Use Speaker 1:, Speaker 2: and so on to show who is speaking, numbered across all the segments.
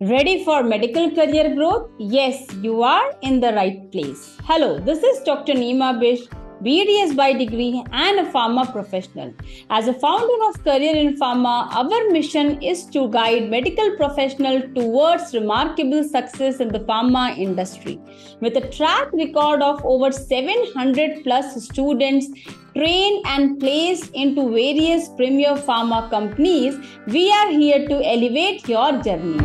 Speaker 1: Ready for medical career growth? Yes, you are in the right place. Hello, this is Dr. Neema Bish, BDS by degree and a pharma professional. As a founder of Career in Pharma, our mission is to guide medical professionals towards remarkable success in the pharma industry. With a track record of over 700 plus students trained and placed into various premier pharma companies, we are here to elevate your journey.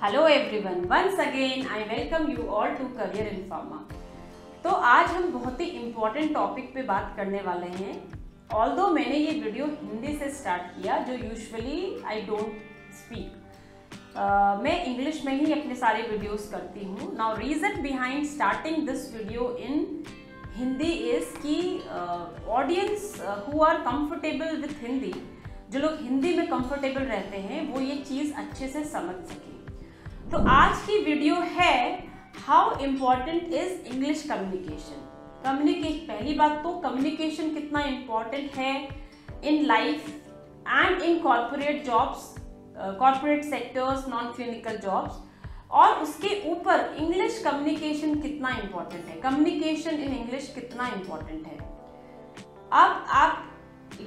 Speaker 1: Hello everyone, once again I welcome you all to career in pharma. तो आज हम बहुत ही important topic पे बात करने वाले हैं। Although मैंने ये वीडियो हिंदी से स्टार्ट किया, जो यूजुअली आई डोंट स्पीक, मैं इंग्लिश में ही अपने सारे वीडियोस करती हूँ। Now reason behind starting this video in Hindi is कि audience who are comfortable with Hindi, जो लोग हिंदी में कंफर्टेबल रहते हैं, वो ये चीज़ अच्छे से समझ सकें। तो आज की वीडियो है how important is English communication. पहली बात तो कम्युनिकेशन कितना इम्पॉर्टेंट है in life and in corporate jobs, corporate sectors, non clinical jobs, और उसके ऊपर इंग्लिश कम्युनिकेशन कितना इम्पॉर्टेंट है, कम्युनिकेशन इन इंग्लिश कितना इम्पॉर्टेंट है। अब आप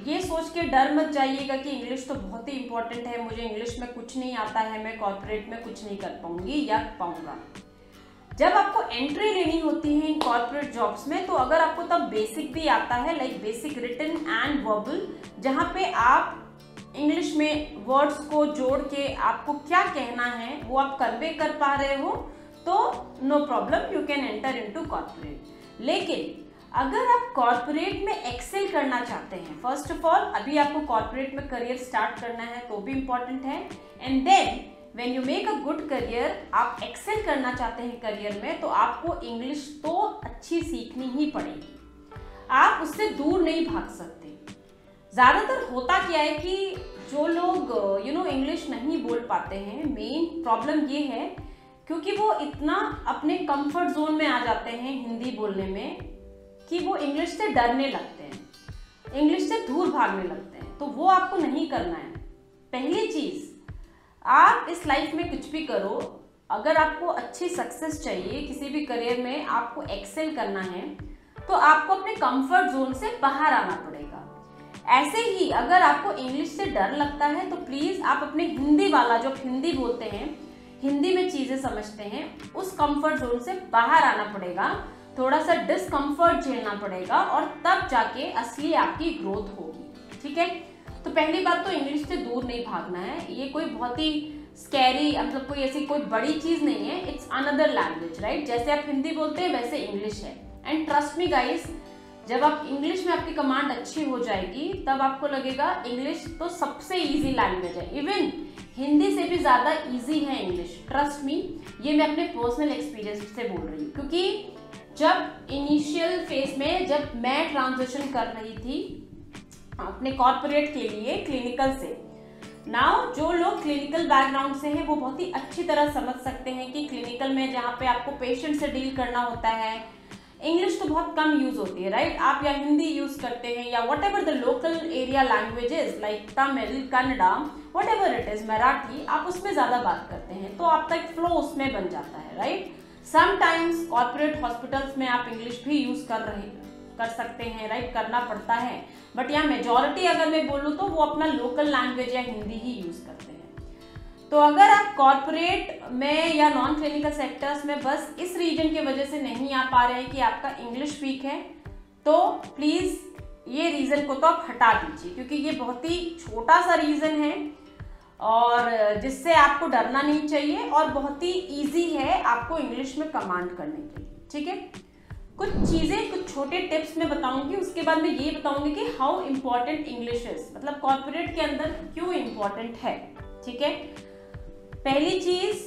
Speaker 1: ये सोच के डर मत जाइएगा कि इंग्लिश तो बहुत ही इंपॉर्टेंट है, मुझे इंग्लिश में कुछ नहीं आता है, मैं कॉर्पोरेट में कुछ नहीं कर पाऊंगी या पाऊंगा। जब आपको एंट्री लेनी होती है इन कॉर्पोरेट जॉब्स में, तो अगर आपको तब बेसिक भी आता है, like basic written and verbal, जहाँ पे आप इंग्लिश में वर्ड्स को जोड़ के आपको क्या कहना है वो आप कन्वे कर पा रहे हो, तो no problem, you can enter into corporate. लेकिन अगर आप कॉर्पोरेट में एक्सेल करना चाहते हैं, फर्स्ट ऑफ ऑल अभी आपको कॉर्पोरेट में करियर स्टार्ट करना है तो भी इम्पॉर्टेंट है, and then when you make a good career, आप एक्सेल करना चाहते हैं करियर में, तो आपको इंग्लिश तो अच्छी सीखनी ही पड़ेगी, आप उससे दूर नहीं भाग सकते। ज़्यादातर होता क्या है कि जो लोग इंग्लिश नहीं बोल पाते हैं, मेन प्रॉब्लम ये है क्योंकि वो इतना अपने कंफर्ट जोन में आ जाते हैं हिंदी बोलने में कि वो इंग्लिश से डरने लगते हैं, इंग्लिश से दूर भागने लगते हैं। तो वो आपको नहीं करना है। पहली चीज़, आप इस लाइफ में कुछ भी करो, अगर आपको अच्छी सक्सेस चाहिए किसी भी करियर में, आपको एक्सेल करना है, तो आपको अपने कंफर्ट जोन से बाहर आना पड़ेगा। ऐसे ही अगर आपको इंग्लिश से डर लगता है तो प्लीज़ आप अपने हिंदी वाला, जो हिंदी बोलते हैं, हिंदी में चीज़ें समझते हैं, उस कंफर्ट जोन से बाहर आना पड़ेगा, थोड़ा सा डिस्कम्फर्ट झेलना पड़ेगा, और तब जाके असली आपकी ग्रोथ होगी। ठीक है, तो पहली बात तो इंग्लिश से दूर नहीं भागना है। ये कोई बहुत ही स्कैरी, मतलब कोई ऐसी कोई बड़ी चीज़ नहीं है, इट्स अनदर लैंग्वेज, राइट। जैसे आप हिंदी बोलते हैं वैसे इंग्लिश है। एंड ट्रस्ट मी गाइस, जब आप इंग्लिश में आपकी कमांड अच्छी हो जाएगी, तब आपको लगेगा इंग्लिश तो सबसे इजी लैंग्वेज है, इवन हिंदी से भी ज़्यादा इजी है इंग्लिश। ट्रस्ट मी, ये मैं अपने पर्सनल एक्सपीरियंस से बोल रही हूँ, क्योंकि जब इनिशियल फेज में जब मैं ट्रांजिशन कर रही थी अपने कॉर्पोरेट के लिए क्लिनिकल से, नाउ जो लोग क्लिनिकल बैकग्राउंड से हैं वो बहुत ही अच्छी तरह समझ सकते हैं कि क्लिनिकल में जहाँ पे आपको पेशेंट से डील करना होता है, इंग्लिश तो बहुत कम यूज होती है, राइट। आप या हिंदी यूज करते हैं या what ever the local area languages like Tamil, Kannada, what ever it is, Marathi, आप उसमें ज़्यादा बात करते हैं, तो आपका एक फ्लो उसमें बन जाता है, राइट। समटाइम्स कॉर्पोरेट हॉस्पिटल्स में आप इंग्लिश भी यूज कर सकते हैं, राइट, करना पड़ता है, बट यहाँ मेजॉरिटी अगर मैं बोलूँ तो वो अपना लोकल लैंग्वेज या हिंदी ही यूज करते हैं। तो अगर आप कॉर्पोरेट में या नॉन क्लिनिकल सेक्टर्स में बस इस रीजन की वजह से नहीं आ पा रहे हैं कि आपका इंग्लिश वीक है, तो प्लीज़ ये रीज़न को तो आप हटा दीजिए, क्योंकि ये बहुत ही छोटा सा रीज़न है और जिससे आपको डरना नहीं चाहिए, और बहुत ही ईजी है आपको इंग्लिश में कमांड करने के लिए। ठीक है, कुछ चीज़ें, कुछ छोटे टिप्स मैं बताऊंगी, उसके बाद मैं ये बताऊंगी कि हाउ इम्पॉर्टेंट इंग्लिश इज, मतलब कॉर्पोरेट के अंदर क्यों इम्पॉर्टेंट है। ठीक है, पहली चीज,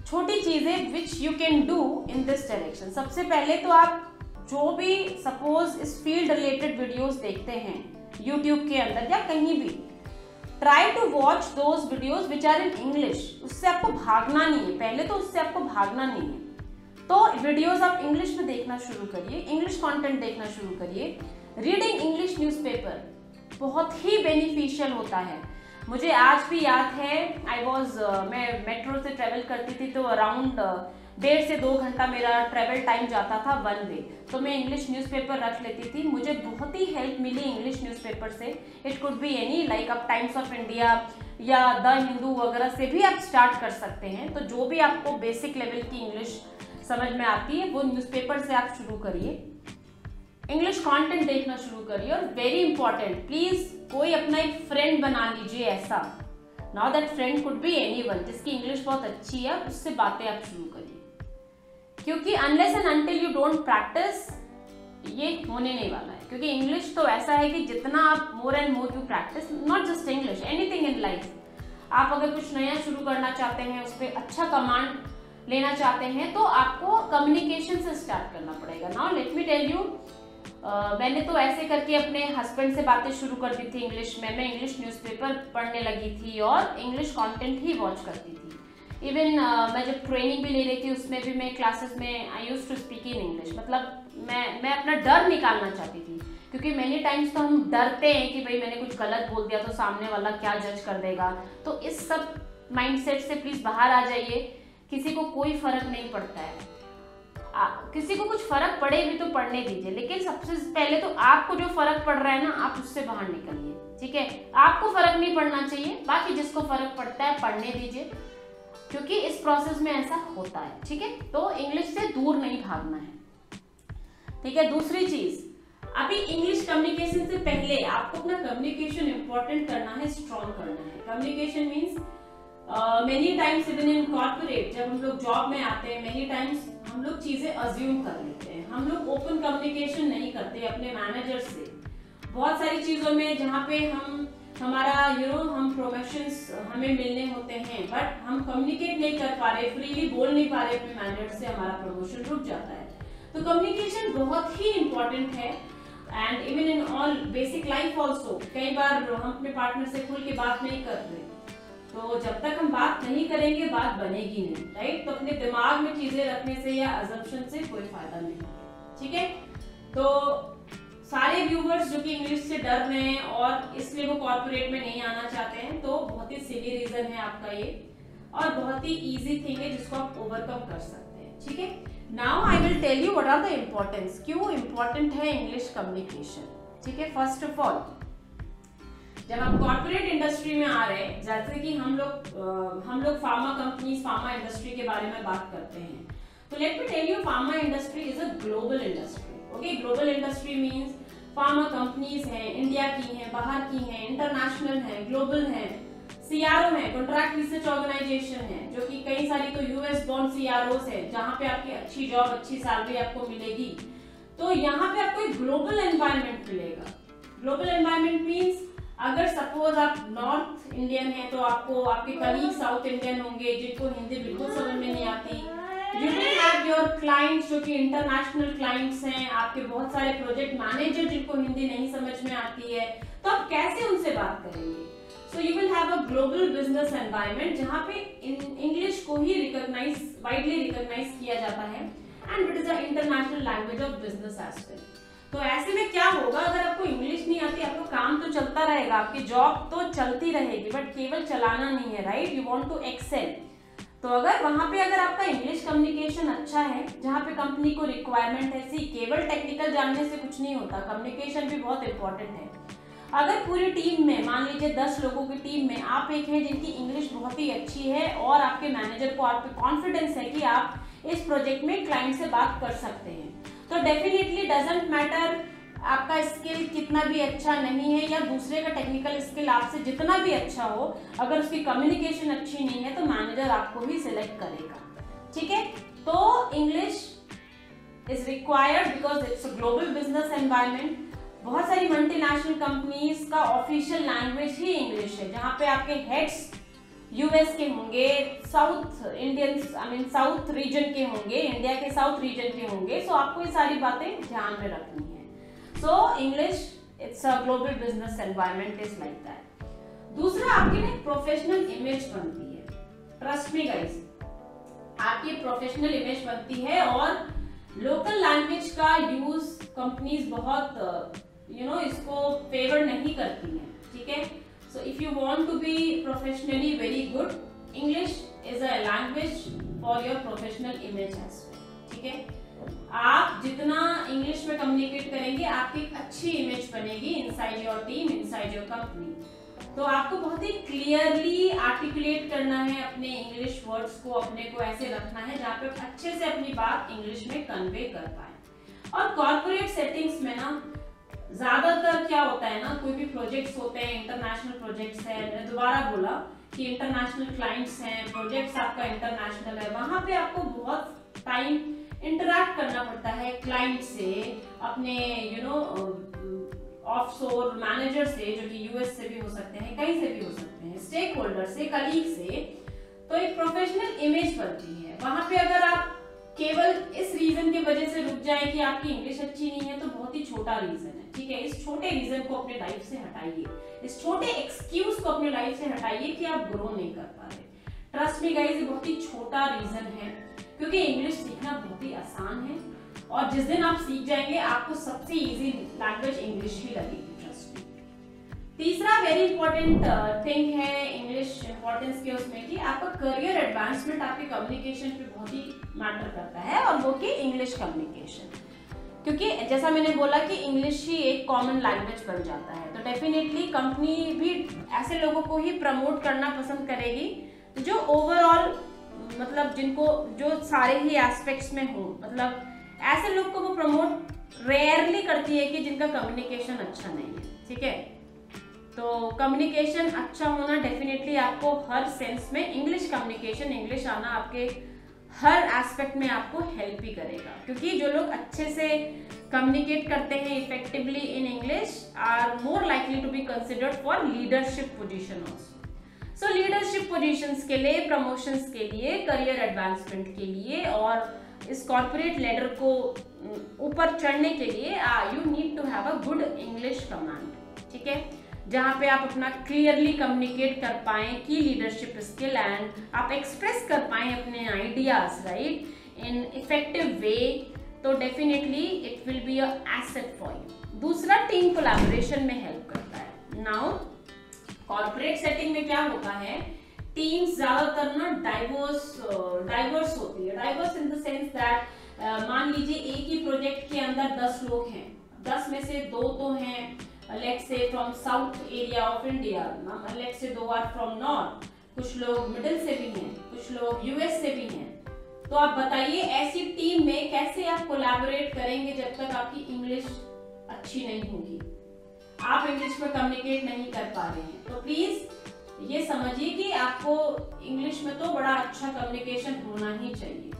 Speaker 1: छोटी चीजें which you can do in this direction. सबसे पहले तो आप जो भी सपोज इस फील्ड रिलेटेड वीडियोस देखते हैं यूट्यूब के अंदर या कहीं भी, try to watch those videos which are in English. उससे आपको भागना नहीं है, पहले तो उससे आपको भागना नहीं है। तो वीडियोस आप इंग्लिश में देखना शुरू करिए, इंग्लिश कंटेंट देखना शुरू करिए। रीडिंग इंग्लिश न्यूज़पेपर बहुत ही बेनिफिशियल होता है। मुझे आज भी याद है, मैं मेट्रो से ट्रेवल करती थी, तो अराउंड 1.5 से 2 घंटा मेरा ट्रेवल टाइम जाता था वन वे, तो मैं इंग्लिश न्यूज़पेपर रख लेती थी। मुझे बहुत ही हेल्प मिली इंग्लिश न्यूज़पेपर से। It could be any, like आप टाइम्स ऑफ इंडिया या द हिंदू वगैरह से भी आप स्टार्ट कर सकते हैं। तो जो भी आपको बेसिक लेवल की इंग्लिश समझ में आती है वो न्यूज़पेपर से आप शुरू करिए, इंग्लिश कंटेंट देखना शुरू करिए। और वेरी इंपॉर्टेंट, प्लीज कोई अपना एक फ्रेंड बना लीजिए ऐसा। Now that friend could be anyone जिसकी इंग्लिश बहुत अच्छी है, उससे बातें आप शुरू करिए, क्योंकि unless and until you don't practice ये होने नहीं वाला है। क्योंकि इंग्लिश तो ऐसा है कि जितना आप more and more you practice, not just English, anything in life, आप अगर कुछ नया शुरू करना चाहते हैं, उस पर अच्छा कमांड लेना चाहते हैं, तो आपको कम्युनिकेशन से स्टार्ट करना पड़ेगा। Now let me tell you, मैंने तो ऐसे करके अपने हस्बैंड से बातें शुरू कर दी थी इंग्लिश में। मैं इंग्लिश न्यूज़पेपर पढ़ने लगी थी और इंग्लिश कंटेंट ही वॉच करती थी। इवन मैं जब ट्रेनिंग भी ले रही थी उसमें भी मैं क्लासेस में I used to speak in English. मतलब मैं अपना डर निकालना चाहती थी, क्योंकि मेनी टाइम्स तो हम डरते हैं कि भाई मैंने कुछ गलत बोल दिया तो सामने वाला क्या जज कर देगा। तो इस सब माइंडसेट से प्लीज बाहर आ जाइए। किसी को कोई फर्क नहीं पड़ता है, किसी को कुछ फर्क पड़े भी तो पढ़ने दीजिए, लेकिन सबसे पहले तो आपको जो फर्क पड़ रहा है ना, आप उससे बाहर निकलिए। ठीक है, आपको फर्क नहीं पड़ना चाहिए, बाकी जिसको फर्क पड़ता है पढ़ने दीजिए, क्योंकि इस प्रोसेस में ऐसा होता है। ठीक है, तो इंग्लिश से दूर नहीं भागना है। ठीक है, दूसरी चीज, अभी इंग्लिश कम्युनिकेशन से पहले आपको अपना कम्युनिकेशन इंपॉर्टेंट करना है, स्ट्रॉन्ग करना है। Communication means many times even in corporate, जब हम लोग जॉब में आते हैं, मेनी टाइम्स हम लोग चीजें अज्यूम कर लेते हैं। हम लोग ओपन कम्युनिकेशन नहीं करते अपने मैनेजर से। बहुत सारी चीजों में जहाँ पे हमारा हम प्रमोशंस हमें मिलने होते हैं, बट हम कम्युनिकेट नहीं कर पा रहे, फ्रीली बोल नहीं पा रहे अपने मैनेजर से, हमारा प्रमोशन रुक जाता है। तो कम्युनिकेशन बहुत ही इंपॉर्टेंट है, and even in all basic life also. कई बार हम अपने पार्टनर से खुल के बात नहीं कर रहे, तो जब तक हम बात नहीं करेंगे बात बनेगी नहीं, राइट। तो अपने दिमाग में चीजें रखने से या अजम्पशन से कोई फायदा नहीं। ठीक है, तो सारे व्यूवर्स जो कि इंग्लिश से डर रहे हैं और इसलिए वो कॉर्पोरेट में नहीं आना चाहते हैं, तो बहुत ही सिली रीजन है आपका ये, और बहुत ही इजी थिंग है जिसको आप ओवरकम कर सकते हैं। ठीक है, now I will tell you what are the importance, क्यों इंपॉर्टेंट है इंग्लिश कम्युनिकेशन। ठीक है, फर्स्ट ऑफ ऑल, जब आप कॉर्पोरेट इंडस्ट्री में आ रहे हैं, जैसे कि हम लोग फार्मा कंपनीज, फार्मा इंडस्ट्री के बारे में बात करते हैं, तो let me tell you, pharma industry is a global industry. Okay, global industry means pharma companies हैं, इंडिया की हैं, बाहर की हैं, इंटरनेशनल हैं, ग्लोबल हैं, सीआरओ हैं, कॉन्ट्रैक्ट रिसर्च ऑर्गेनाइजेशन है, जो कि कई सारी तो यूएस बॉर्न सीआरओस है, जहां पे आपकी अच्छी जॉब, अच्छी सैलरी आपको मिलेगी। तो यहाँ पे आपको एक ग्लोबल एनवायरनमेंट मिलेगा। ग्लोबल एनवायरनमेंट मींस अगर सपोज आप नॉर्थ इंडियन हैं, तो आपको आपके कलीग साउथ इंडियन होंगे जिनको हिंदी बिल्कुल समझ में नहीं आती। You will have your clients जो कि इंटरनेशनल क्लाइंट्स हैं, आपके बहुत सारे प्रोजेक्ट मैनेजर जिनको हिंदी नहीं समझ में आती है, तो आप कैसे उनसे बात करेंगे। So you will have a global business environment जहाँ पे इंग्लिश को ही वाइडली रिकॉग्नाइज किया जाता है, and it is a international language of business as well. तो ऐसे में क्या होगा, अगर आपको इंग्लिश नहीं आती, आपका काम तो चलता रहेगा, आपकी जॉब तो चलती रहेगी, बट केवल चलाना नहीं है, right. You want to excel. तो अगर वहां पे अगर आपका इंग्लिश कम्युनिकेशन अच्छा है, जहाँ पे कंपनी को रिक्वायरमेंट है, केवल टेक्निकल जानने से कुछ नहीं होता, कम्युनिकेशन भी बहुत इंपॉर्टेंट है। अगर पूरी टीम में, मान लीजिए 10 लोगों की टीम में आप एक हैं जिनकी इंग्लिश बहुत ही अच्छी है, और आपके मैनेजर को आप पे कॉन्फिडेंस है कि आप इस प्रोजेक्ट में क्लाइंट से बात कर सकते हैं, तो डेफिनेटली डजंट मैटर आपका स्किल कितना भी अच्छा नहीं है, या दूसरे का टेक्निकल स्किल आपसे जितना भी अच्छा हो, अगर उसकी कम्युनिकेशन अच्छी नहीं है तो मैनेजर आपको ही सिलेक्ट करेगा। ठीक है, तो English is required because it's a global business environment. बहुत सारी मल्टीनेशनल कंपनीज का ऑफिशियल लैंग्वेज ही इंग्लिश है, जहाँ पे आपके हेड्स यूएस के होंगे, साउथ रीजन के होंगे, इंडिया के साउथ रीजन के होंगे। सो आपको ये सारी बातें ध्यान में रखनी है। So English it's a global business environment is like that. दूसरा, आपकी ना प्रोफेशनल इमेज बनती है। ट्रस्ट मी गाइस, आपकी प्रोफेशनल इमेज बनती है और लोकल लैंग्वेज का यूज कंपनीज बहुत इसको फेवर नहीं करती हैं, ठीक है। So if you want to be professionally very good, English is a language for your professional image as well, ठीक है। आप जितना इंग्लिश में कम्युनिकेट करेंगे आपकी एक अच्छी इमेज बनेगी inside your team, inside your company. तो आपको बहुत ही क्लियरली आर्टिकुलेट करना है अपने इंग्लिश वर्ड्स को, अपने को ऐसे रखना है जहाँ पे अच्छे से अपनी बात इंग्लिश में कन्वे कर पाए। और कॉर्पोरेट सेटिंग्स में ना ज्यादातर क्या होता है ना, कोई भी प्रोजेक्ट्स होते हैं, इंटरनेशनल प्रोजेक्ट्स है, मैंने दोबारा बोला कि इंटरनेशनल क्लाइंट्स हैं, प्रोजेक्ट्स आपका इंटरनेशनल है, वहां पे आपको बहुत टाइम इंटरैक्ट करना पड़ता है क्लाइंट से, अपने ऑफशोर मैनेजर से जो कि यूएस से भी हो सकते हैं, कहीं से भी हो सकते हैं, स्टेक होल्डर से, कलीग से। तो एक प्रोफेशनल इमेज बनती है वहां पे। अगर आप केवल इस रीजन की वजह से रुक जाए कि आपकी इंग्लिश अच्छी नहीं है तो बहुत ही छोटा रीजन है, ठीक है। इस छोटे रीजन को अपने लाइफ से हटाइए, इस छोटे एक्सक्यूज को अपने लाइफ से हटाइए कि आप ग्रो नहीं कर पा रहे। ट्रस्ट मी गाइस, ये बहुत ही छोटा रीजन है, क्योंकि इंग्लिश सीखना बहुत ही आसान है और जिस दिन आप सीख जाएंगे आपको सबसे इजी लैंग्वेज इंग्लिश ही लगेगी, ट्रस्ट मी। तीसरा वेरी इंपॉर्टेंट थिंग है इंग्लिश इंपॉर्टेंस के उसमें कि आपका करियर एडवांसमेंट आपके कम्युनिकेशन पे बहुत ही मैटर करता है, और वो कि इंग्लिश कम्युनिकेशन। क्योंकि जैसा मैंने बोला कि इंग्लिश ही एक कॉमन लैंग्वेज बन जाता है, तो डेफिनेटली कंपनी भी ऐसे लोगों को ही प्रमोट करना पसंद करेगी जो ओवरऑल मतलब जिनको जो सारे ही एस्पेक्ट्स में हो। मतलब ऐसे लोग को वो प्रमोट रेयरली करती है कि जिनका कम्युनिकेशन अच्छा नहीं है, ठीक है। तो कम्युनिकेशन अच्छा होना डेफिनेटली आपको हर सेंस में, इंग्लिश कम्युनिकेशन, इंग्लिश आना आपके हर एस्पेक्ट में आपको हेल्प ही करेगा, क्योंकि जो लोग अच्छे से कम्युनिकेट करते हैं effectively in English are more likely to be considered for leadership position also. So leadership positions के लिए, प्रमोशंस के लिए, करियर एडवांसमेंट के लिए और इस कॉर्पोरेट लेडर को ऊपर चढ़ने के लिए you need to have a good English command, ठीक है, जहाँ पे आप अपना क्लियरली कम्युनिकेट कर पाएं की लीडरशिप स्किल एंड आप एक्सप्रेस कर पाएं अपने ideas right in effective way. तो definitely it will be a asset for you. दूसरा, टीम कोलैबोरेशन में हेल्प करता है। नाउ कॉर्पोरेट सेटिंग में क्या होता है, टीम्स ज्यादातर ना डाइवर्स होती है। Diverse in the sense that मान लीजिए एक ही प्रोजेक्ट के अंदर 10 लोग हैं, 10 में से 2 तो हैं let's say from south area of India, let's say 2 are from north, कुछ लोग मिडिल से भी हैं, कुछ लोग यूएस से भी हैं। तो आप बताइए ऐसी टीम में कैसे आप कोलैबोरेट करेंगे जब तक आपकी इंग्लिश अच्छी नहीं होगी, आप इंग्लिश में कम्युनिकेट नहीं कर पा रहे हैं। तो प्लीज ये समझिए कि आपको इंग्लिश में तो बड़ा अच्छा कम्युनिकेशन होना ही चाहिए।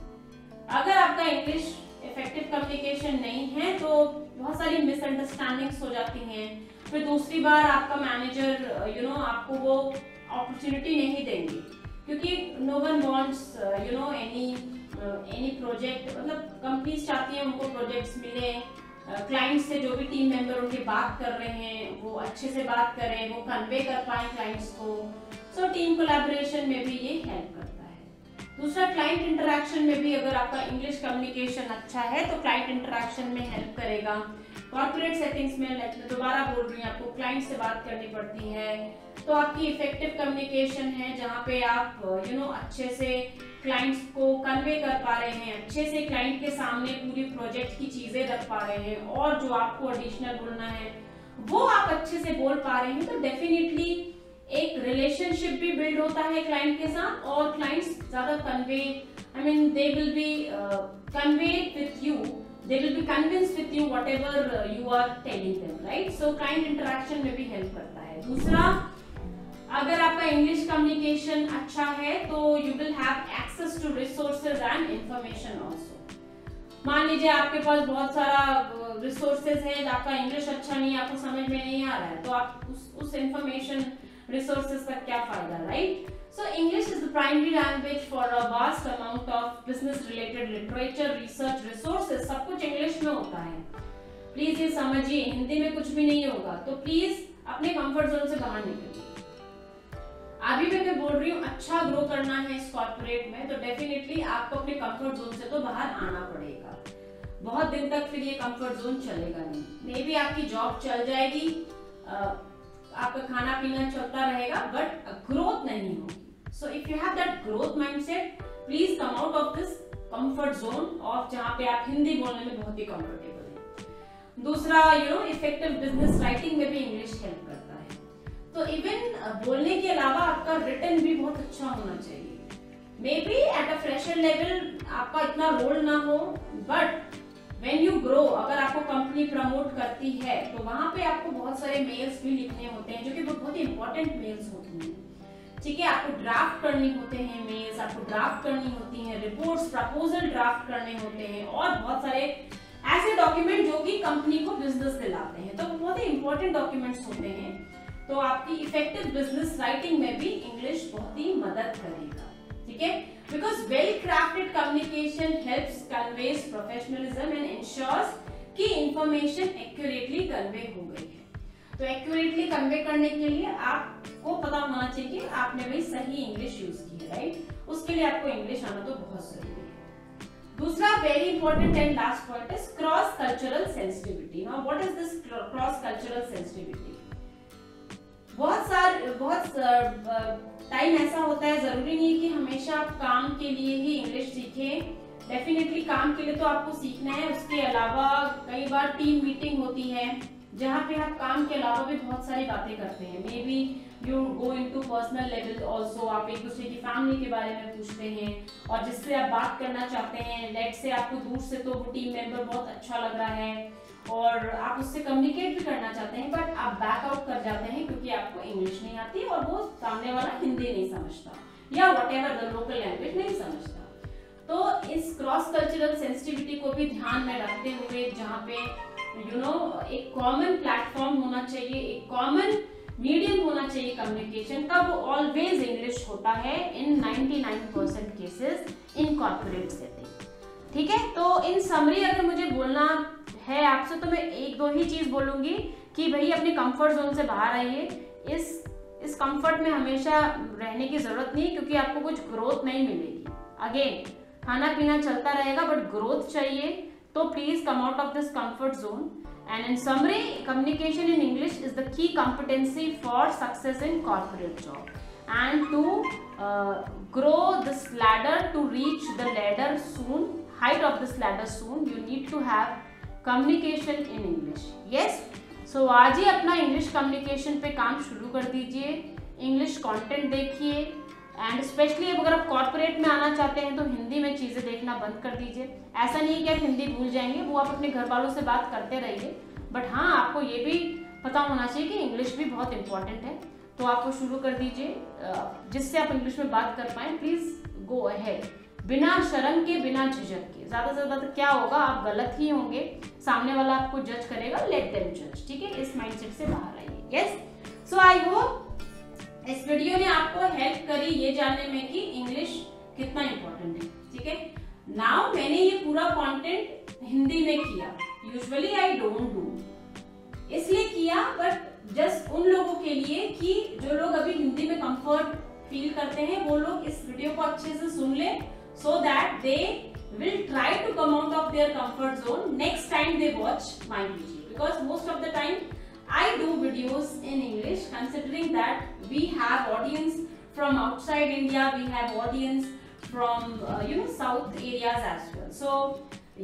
Speaker 1: अगर आपका इंग्लिश इफेक्टिव कम्युनिकेशन नहीं है तो बहुत सारी मिसअंडरस्टैंडिंग्स हो जाती हैं, फिर दूसरी बार आपका मैनेजर आपको वो अपॉर्चुनिटी नहीं देंगे, क्योंकि no one wants any project. मतलब कंपनीज चाहती हैं उनको प्रोजेक्ट्स मिले, क्लाइंट्स से जो भी टीम मेंबर उनके बात कर रहे हैं वो अच्छे से बात करें, वो कन्वे कर पाए क्लाइंट्स को। सो टीम कोलैबोरेशन में भी ये हेल्प करता है। दूसरा, क्लाइंट इंटरेक्शन में भी अगर आपका इंग्लिश कम्युनिकेशन अच्छा है तो क्लाइंट इंटरेक्शन में हेल्प करेगा। कॉर्पोरेट सेटिंग्स में दोबारा बोल रही हूँ, आपको क्लाइंट से बात करनी पड़ती है, तो आपकी इफेक्टिव कम्युनिकेशन है जहाँ पे आप अच्छे से क्लाइंट्स को कन्वे कर पा रहे हैं, अच्छे से क्लाइंट के सामने पूरी प्रोजेक्ट की चीजें रख पा रहे हैं, और जो आपको एडिशनल बोलना है वो आप अच्छे से बोल पा रहे हैं। तो डेफिनेटली एक रिलेशनशिप भी बिल्ड होता है क्लाइंट के साथ, और क्लाइंट्स ज्यादा they will be conveyed with you, they will be convinced with you whatever you are telling them, right? So client interaction में भी हेल्प करता है। दूसरा, अगर आपका इंग्लिश कम्युनिकेशन अच्छा है तो you will have access to resources and information also। मान लीजिए आपके पास बहुत सारा रिसोर्सेज है, आपका इंग्लिश अच्छा नहीं है, आपको समझ में नहीं आ रहा है, तो आप उस इंफॉर्मेशन रिसोर्सेज का क्या फायदा, right? So English is the primary language for a vast amount of business related literature, research, resources, सब कुछ इंग्लिश में होता है। प्लीज ये समझिए, हिंदी में कुछ भी नहीं होगा, तो प्लीज अपने कंफर्ट जोन से बाहर निकलिए। अभी मैं बोल रही हूँ अच्छा ग्रो करना है इस कॉर्पोरेट में, तो डेफिनेटली आपको अपने कंफर्ट जोन से तो बाहर आना पड़ेगा। बहुत दिन तक फिर ये कंफर्ट जोन चलेगा नहीं। मे बी आपकी जॉब चल जाएगी, आपका खाना पीना चलता रहेगा, बट ग्रोथ नहीं होगी। सो if you have that growth mindset, please come out of this comfort zone of जहाँ पे आप हिंदी बोलने में बहुत ही कंफर्टेबल हैं। दूसरा, इफेक्टिव बिजनेस राइटिंग में भी इंग्लिश हेल्प करता है। तो इवन बोलने के अलावा आपका रिटन भी बहुत अच्छा होना चाहिए। May be at a fresher level आपका इतना रोल ना हो, बट व्हेन यू ग्रो, अगर आपको कंपनी प्रमोट करती है तो वहां पे आपको बहुत सारे मेल्स भी लिखने होते हैं, जो कि बहुत ही इंपॉर्टेंट मेल्स होती हैं। ठीक है, आपको ड्राफ्ट करनी होते हैं मेल्स, आपको ड्राफ्ट करनी होती हैं रिपोर्ट्स, प्रपोजल ड्राफ्ट करने होते हैं, और बहुत सारे ऐसे डॉक्यूमेंट जो कि कंपनी को बिजनेस दिलाते हैं। तो बहुत ही इंपॉर्टेंट डॉक्यूमेंट्स होते हैं। तो आपकी इफेक्टिव बिजनेस राइटिंग में भी इंग्लिश बहुत ही मदद करेगा। ठीक है, because well crafted communication helps conveys professionalism and ensures कि इंफॉर्मेशन एक्यूरेटली कन्वे हो गई है। तो एक्यूरेटली कन्वे करने के लिए आपको पता होना चाहिए कि आपने भी सही इंग्लिश यूज की है, राइट। उसके लिए आपको इंग्लिश आना तो बहुत जरूरी है। दूसरा very important and last point is cross cultural sensitivity. Now what is this cross cultural sensitivity? बहुत टाइम ऐसा होता है, जरूरी नहीं कि हमेशा आप काम के लिए ही इंग्लिश सीखें। डेफिनेटली काम के लिए तो आपको सीखना है, उसके अलावा कई बार टीम मीटिंग होती है जहाँ पे आप काम के अलावा भी बहुत सारी बातें करते हैं। May be you go into personal level also, आप एक दूसरे की फैमिली के बारे में पूछते हैं, और जिससे आप बात करना चाहते हैं, लेट से आपको दूर से तो वो टीम मेंबर बहुत अच्छा लग रहा है और आप उससे कम्युनिकेट भी करना चाहते हैं, बट आप बैक आउट कर जाते हैं क्योंकि आपको इंग्लिश नहीं आती और वो सामने वाला हिंदी नहीं समझता या व्हाटएवर द लोकल लैंग्वेज नहीं समझता। तो इस क्रॉस कल्चरल सेंसिटिविटी को भी ध्यान में रखते हुए, जहाँ पे एक कॉमन प्लेटफॉर्म होना चाहिए, एक कॉमन मीडियम होना चाहिए कम्युनिकेशन का, वो ऑलवेज इंग्लिश होता है इन 99% केसेस इन कॉर्पोरेट सेटिंग। ठीक है, तो इन समरी अगर मुझे बोलना है आपसे, तो मैं एक दो ही चीज बोलूंगी कि भाई अपने कंफर्ट जोन से बाहर आइए। इस कंफर्ट में हमेशा रहने की जरूरत नहीं, क्योंकि आपको कुछ ग्रोथ नहीं मिलेगी। अगेन, खाना पीना चलता रहेगा, बट ग्रोथ चाहिए, तो please come out of this comfort zone. And in summary, communication in English is the key competency for success in corporate job, and to grow this ladder, to reach the ladder soon, height of this ladder soon, you need to have communication in English. Yes, so आज ही अपना English communication पे काम शुरू कर दीजिए, English content देखिए, and specially अगर आप कॉर्पोरेट में आना चाहते हैं तो हिंदी में चीजें देखना बंद कर दीजिए। ऐसा नहीं कि आप हिंदी भूल जाएंगे, वो आप अपने घर वालों से बात करते रहिए, बट हाँ, आपको ये भी पता होना चाहिए कि इंग्लिश भी बहुत इंपॉर्टेंट है। तो आप वो शुरू कर दीजिए, जिससे आप इंग्लिश में बात कर पाए। प्लीज गो अहेड, बिना शर्म के, बिना झिझक के। ज्यादा से ज्यादा क्या होगा, आप गलत ही होंगे, सामने वाला आपको जज करेगा, लेट देम जज। ठीक है, इस माइंडसेट से बाहर आइए। यस, सो आई होप इस वीडियो ने आपको हेल्प करी ये जानने में कि इंग्लिश कितना इंपॉर्टेंट है। ठीक है, नाउ मैंने ये पूरा कंटेंट हिंदी में किया, यूजुअली आई डोंट डू, इसलिए किया, बट जस्ट उन लोगों के लिए कि जो लोग अभी हिंदी में कंफर्ट फील करते हैं, वो लोग इस वीडियो को अच्छे से सुन ले, so that they will try to come out of their comfort zone next time they watch my video, because most of the time I do videos in English, considering that we have audience from outside India, we have audience from south areas as well. So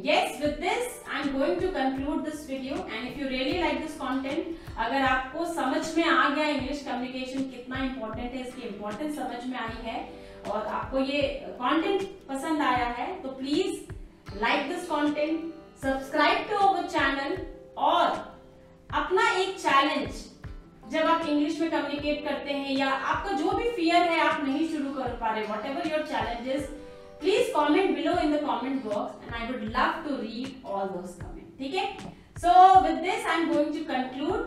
Speaker 1: yes, with this I'm going to conclude this video, and if you really like this content, अगर आपको समझ में आ गया English communication कितना important है, इसकी importance समझ में आई है, और आपको ये कंटेंट पसंद आया है, तो please like this content, subscribe to our channel, और अपना एक चैलेंज, जब आप इंग्लिश में कम्युनिकेट करते हैं या आपका जो भी फियर है, आप नहीं शुरू कर पा रहे, whatever your challenges, please comment below in the comment box, and I would love to read all those comment. ठीक है, so with this I'm going to conclude.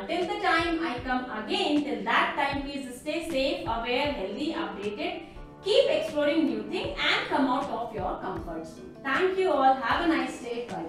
Speaker 1: Till the time I come again, till that time please stay safe, aware, healthy, updated, keep exploring new things, and come out of your comfort zone. Thank you all, have a nice day, bye.